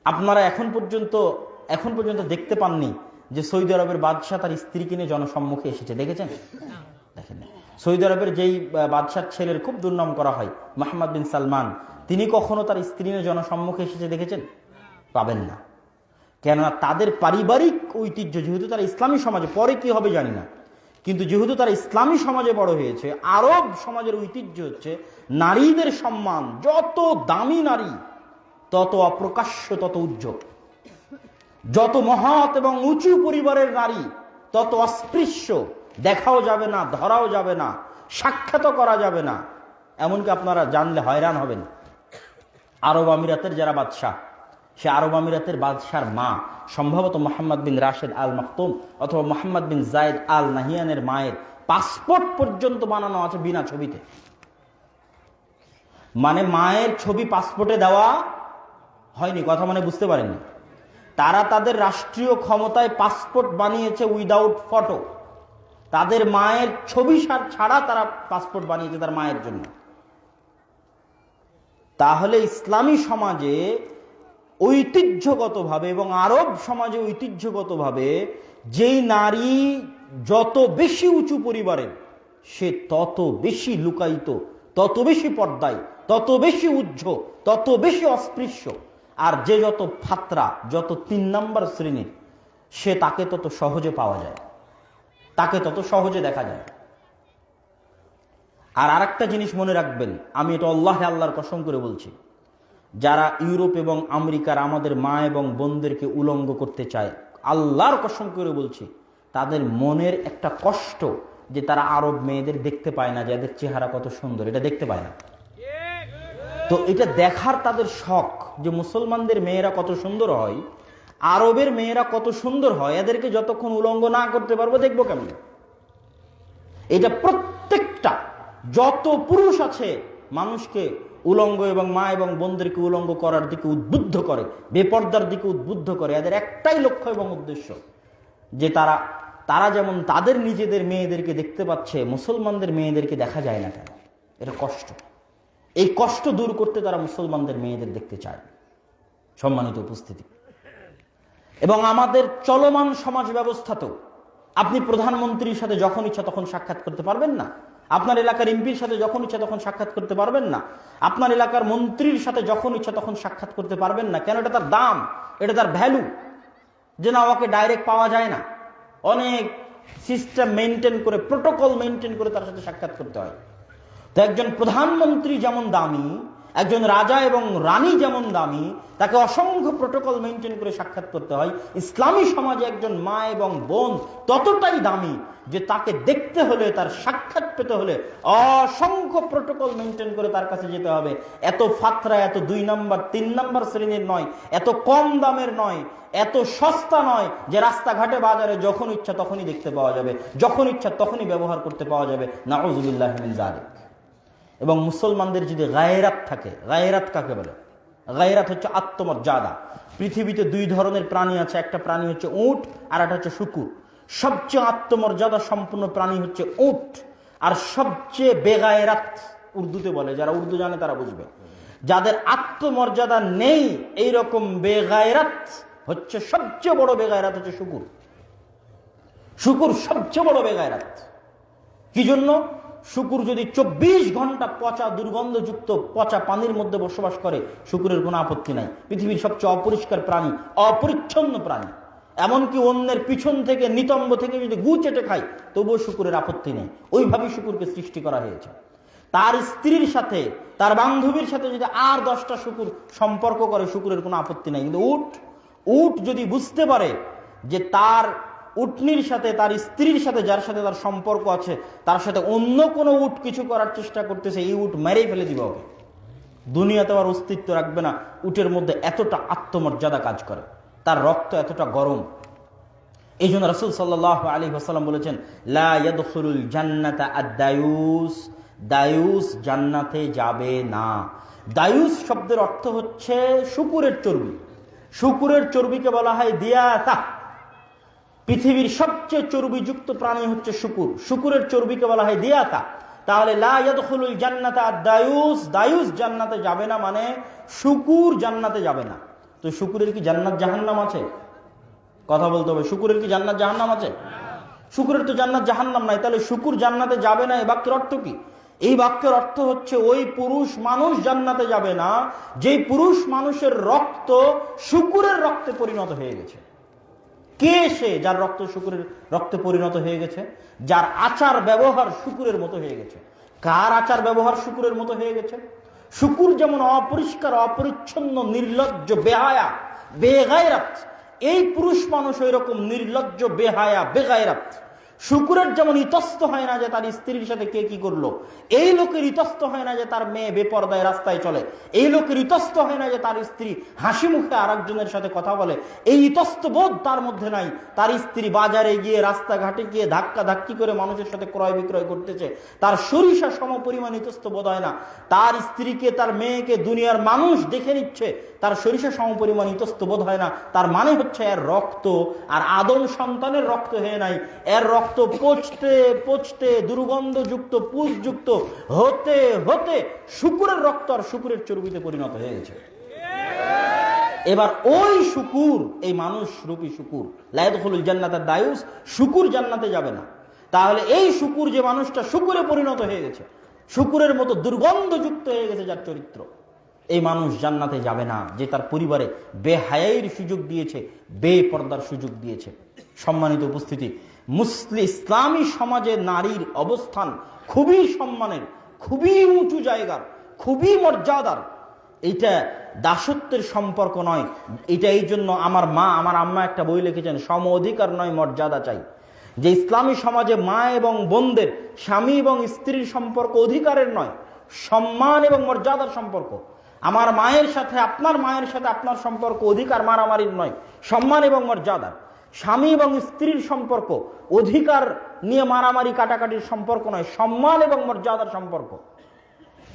আপনারা এখন পর্যন্ত দেখতে পাননি যে সৌদি আরবের বাদশাহ তার স্ত্রীকে নিয়ে জনসম্মুখে এসেছে, দেখেছেন? দেখেন। সৌদি আরবের যেই বাদশার ছেলের খুব দুর্নাম করা হয় মোহাম্মদ বিন সালমান, তিনি কখনো তার স্ত্রী নিয়ে জনসম্মুখে এসেছে দেখেছেন? পাবেন না। কেননা তাদের পারিবারিক ঐতিহ্য, যেহেতু তারা ইসলামী সমাজে, পরে কি হবে জানি না, কিন্তু যেহেতু তারা ইসলামী সমাজে বড় হয়েছে, আরব সমাজের ঐতিহ্য হচ্ছে নারীদের সম্মান, যত দামি নারী তত অপ্রকাশ্য তত উজ্জ্বল, যত মহৎ এবং উঁচু পরিবারের নারী তত অস্পৃশ্য, দেখাও যাবে না, ধরাও যাবে না, সাক্ষাৎও করা যাবে না। এমনকি আপনারা জানলে হয়রান হবেন, আরব আমিরাতের যারা বাদশাহ, সে আরব আমিরাতের বাদশার মা সম্ভবত মোহাম্মদ বিন রাশেদ আল মাকতুম অথবা মোহাম্মদ বিন জায়েদ আল নাহিয়ানের মায়ের পাসপোর্ট পর্যন্ত বানানো আছে বিনা ছবিতে। মানে মায়ের ছবি পাসপোর্টে দেওয়া হয়নি, কথা মানে বুঝতে পারেননি। তারা তাদের রাষ্ট্রীয় ক্ষমতায় পাসপোর্ট বানিয়েছে উইদাউট ফটো, তাদের মায়ের ছবি ছাড়া তারা পাসপোর্ট বানিয়েছে তার মায়ের জন্য। তাহলে ইসলামী সমাজে ঐতিহ্যগতভাবে এবং আরব সমাজে ঐতিহ্যগতভাবে যেই নারী যত বেশি উঁচু পরিবারের, সে তত বেশি লুকায়িত, তত বেশি পর্দায়, তত বেশি উজ্জ্বল, তত বেশি অস্পৃশ্য। আর যে যত ফাত্রা, যত ৩ নম্বর শ্রেণীর, সে তাকে তত সহজে পাওয়া যায়, তাকে তত সহজে দেখা যায়। আর আরেকটা জিনিস মনে রাখবেন, আমি এটা আল্লাহর কসম করে বলছি, যারা ইউরোপ এবং আমেরিকার আমাদের মা এবং বোনদেরকে উলঙ্গ করতে চায়, আল্লাহর কসম করে বলছি, তাদের মনের একটা কষ্ট যে তারা আরব মেয়েদের দেখতে পায় না, যে এদের চেহারা কত সুন্দর, এটা দেখতে পায় না। তো এটা দেখার তাদের শখ যে মুসলমানদের মেয়েরা কত সুন্দর হয়, আরবের মেয়েরা কত সুন্দর হয়, এদেরকে যতক্ষণ উলঙ্গ না করতে পারবো দেখবো কেমন। এটা প্রত্যেকটা যত পুরুষ আছে মানুষকে উলঙ্গ এবং মা এবং বোনদেরকে উলঙ্গ করার দিকে উদ্বুদ্ধ করে, বেপর্দার দিকে উদ্বুদ্ধ করে। এদের একটাই লক্ষ্য এবং উদ্দেশ্য যে তারা যেমন তাদের নিজেদের মেয়েদেরকে দেখতে পাচ্ছে, মুসলমানদের মেয়েদেরকে দেখা যায় না কেন, এটা কষ্ট। এই কষ্ট দূর করতে তারা মুসলমানদের মেয়েদের দেখতে চায়। সম্মানিত উপস্থিতি, এবং আমাদের চলমান সমাজ ব্যবস্থাতেও আপনি প্রধানমন্ত্রীর সাথে যখন ইচ্ছা তখন সাক্ষাৎ করতে পারবেন না, আপনার এলাকার এমপির সাথে যখন ইচ্ছা তখন সাক্ষাৎ করতে পারবেন না, আপনার এলাকার মন্ত্রীর সাথে যখন ইচ্ছা তখন সাক্ষাৎ করতে পারবেন না। কেন? এটা তার দাম, এটা তার ভ্যালু, যে না ওকে ডাইরেক্ট পাওয়া যায় না, অনেক সিস্টেম মেনটেন করে, প্রোটোকল মেনটেন করে তার সাথে সাক্ষাৎ করতে হয়। তো একজন প্রধানমন্ত্রী যেমন দামি, একজন রাজা এবং রানী যেমন দামি, তাকে অসংখ্য প্রোটোকল মেনটেন করে সাক্ষাৎ করতে হয়। ইসলামী সমাজে একজন মা এবং বোন ততটাই দামি যে তাকে দেখতে হলে, তার সাক্ষাৎ পেতে হলে অসংখ্য প্রোটোকল মেনটেন করে তার কাছে যেতে হবে। এত ফাত্রা, এত ২ নম্বর ৩ নম্বর শ্রেণীর নয়, এত কম দামের নয়, এত সস্তা নয় যে রাস্তাঘাটে বাজারে যখন ইচ্ছা তখনই দেখতে পাওয়া যাবে, যখন ইচ্ছা তখনই ব্যবহার করতে পাওয়া যাবে। নাউযুবিল্লাহি মিন যালিক। এবং মুসলমানদের যদি গায়রাত থাকে, গায়রাত কাকে বলে? গায়রাত হচ্ছে আত্মমর্যাদা। পৃথিবীতে ২ ধরনের প্রাণী আছে, একটা প্রাণী হচ্ছে উট আর একটা হচ্ছে শুকুর। সবচেয়ে আত্মমর্যাদা সম্পূর্ণ প্রাণী হচ্ছে উট, আর সবচেয়ে বেগায়রাত, উর্দুতে বলে, যারা উর্দু জানে তারা বুঝবে, যাদের আত্মমর্যাদা নেই এইরকম বেগায়রাত হচ্ছে, সবচেয়ে বড় বেগায়রাত হচ্ছে শুকুর। শুকুর সবচেয়ে বড় বেগায়রাত। কি জন্য? শুকুর যদি ২৪ ঘন্টা পচা, দুর্গন্ধযুক্ত পচা পানির মধ্যে বসবাস করে, শুকুরের কোনো আপত্তি নাই। পৃথিবীর সবচেয়ে অপরিষ্কার প্রাণী, অপরিচ্ছন্ন প্রাণী, এমনকি অন্যের পিছন থেকে, নিতম্ব থেকে যদি গু চেটে খায় তবুও শুকুরের আপত্তি নেই। ওইভাবেই শুকুরকে সৃষ্টি করা হয়েছে। তার স্ত্রীর সাথে, তার বান্ধবীর সাথে যদি আর 10টা শুকুর সম্পর্ক করে, শুকুরের কোনো আপত্তি নাই। কিন্তু উট যদি বুঝতে পারে যে তার উটনির সাথে, তার স্ত্রীর সাথে, যার সাথে তার সম্পর্ক আছে, তার সাথে অন্য কোনো উট কিছু করার চেষ্টা করতেছে, এই উট মেরেই ফেলে দিবে ওকে, দুনিয়াতে আর অস্তিত্ব রাখবে না। উটের মধ্যে এতটা আত্মমর্যাদা কাজ করে, তার রক্ত এতটা গরম। এই জন্য রাসূল সাল্লাল্লাহু আলাইহি ওয়াসাল্লাম বলেছেন, লা ইয়াদখুলুল জান্নাতা আদ-দায়ুস, দায়ুস জান্নাতে যাবে না। দায়ুস শব্দের অর্থ হচ্ছে শুকুরের চর্বি। শুকুরের চর্বিকে বলা হয় দিয়াতা। পৃথিবীর সবচেয়ে চর্বিযুক্ত প্রাণী হচ্ছে শুকুর, শুকুরের চর্বিকে বলা হয় দিয়াতা। তাহলে লা ইয়াদখুলুল জান্নাতা আদ-দায়ুস, দায়ুস জান্নাতে যাবে না, মানে শুকুর জান্নাতে যাবে না। তো শুকুরের কি জান্নাত জাহান্নাম আছে? কথা বলতে হবে, শুকুরের কি জান্নাত জাহান্নাম আছে? শুকুরের তো জান্নাত জাহান্নাম নাই, তাহলে শুকুর জান্নাতে যাবে না, এই বাক্যের অর্থ কি? এই বাক্যের অর্থ হচ্ছে ওই পুরুষ মানুষ জান্নাতে যাবে না যেই পুরুষ মানুষের রক্ত শুকুরের রক্তে পরিণত হয়ে গেছে। কে সে যার রক্ত শুকুরের রক্তে পরিণত হয়ে গেছে? যার আচার ব্যবহার শুকুরের মতো হয়ে গেছে। কার আচার ব্যবহার শুকুরের মতো হয়ে গেছে? শুকুর যেমন অপরিষ্কার, অপরিচ্ছন্ন, নির্লজ্জ, বেহায়া, বেগায়রাত, এই পুরুষ মানুষ ওই রকম নির্লজ্জ, বেহায়া, বেগায়রাত। শুকুরের যেমন ইতস্ত হয় না যে তার স্ত্রীর সাথে কে কি করলো, এই লোকের ইতস্ত হয় না যে তার মেয়ে বেপরদায় রাস্তায় চলে, এই লোকের ইতস্ত হয় না যে তার স্ত্রী হাসি মুখে আরেকজনের সাথে কথা বলে, এই ইতস্ত বোধ তার মধ্যে নাই। তার স্ত্রী বাজারে গিয়ে, রাস্তাঘাটে গিয়ে ধাক্কা ধাক্কি করে মানুষের সাথে ক্রয় বিক্রয় করতেছে, তার সরিষা সম পরিমাণ ইতস্ত বোধ হয় না। তার স্ত্রীকে, তার মেয়েকে দুনিয়ার মানুষ দেখে নিচ্ছে, তার সরিষা সম পরিমাণ ইতস্ত বোধ হয় না। তার মানে হচ্ছে এর রক্ত আর আদম সন্তানের রক্ত হয়ে নাই, এর রক্ত পচতে পচতে দুর্গন্ধযুক্ত, পুষযুক্ত হতে হতে শুকুরের রক্ত আর শুকুরের চর্বিতে পরিণত হয়ে গেছে। এবার ওই শুকুর, এই মানুষ রূপী শুকুর, লা ইয়াদখুলুল জান্নাতাদ দায়ুস, শুকুর জান্নাতে যাবে না। তাহলে এই শুকুর, যে মানুষটা শুকুরে পরিণত হয়ে গেছে, শুকুরের মতো দুর্গন্ধযুক্ত হয়ে গেছে যার চরিত্র, এই মানুষ জান্নাতে যাবে না। যে তার পরিবারে বেহায়াইর সুযোগ দিয়েছে, বেপর্দার সুযোগ দিয়েছে। সম্মানিত উপস্থিতি, ইসলামী সমাজে নারীর অবস্থান খুবই সম্মানের, খুবই উঁচু জায়গার, খুবই মর্যাদার। এইটা দাসত্বের সম্পর্ক নয়। এটা এই জন্য আমার মা, আমার আম্মা একটা বই লিখেছেন, সম অধিকার নয় মর্যাদা চাই। যে ইসলামী সমাজে মা এবং বোনদের, স্বামী এবং স্ত্রীর সম্পর্ক অধিকারের নয়, সম্মান এবং মর্যাদার সম্পর্ক। আমার মায়ের সাথে আপনার মায়ের সাথে আপনার সম্পর্ক অধিকার মারামারির নয়, সম্মান এবং মর্যাদার। স্বামী এবং স্ত্রীর সম্পর্ক অধিকার নিয়ে মারামারি কাটাকাটির সম্পর্ক নয়, সম্মান এবং মর্যাদার সম্পর্ক।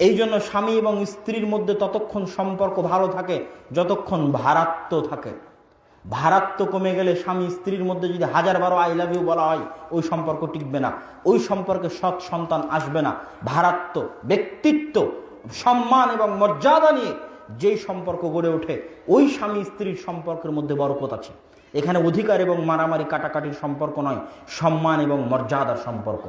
এই জন্য স্বামী এবং স্ত্রীর মধ্যে ততক্ষণ সম্পর্ক ভালো থাকে যতক্ষণ ভারাত্ম থাকে। ভারাত্ম কমে গেলে, স্বামী স্ত্রীর মধ্যে যদি 1000 আই লাভ ইউ বলা হয়, ওই সম্পর্ক টিকবে না, ওই সম্পর্কে সৎ সন্তান আসবে না। ভারাত্ম, ব্যক্তিত্ব, সম্মান এবং মর্যাদা নিয়ে যেই সম্পর্ক গড়ে ওঠে, ওই স্বামী স্ত্রীর সম্পর্কের মধ্যে বরকত আছে। এখানে অধিকার এবং মারামারি কাটাকাটির সম্পর্ক নয়, সম্মান এবং মর্যাদার সম্পর্ক।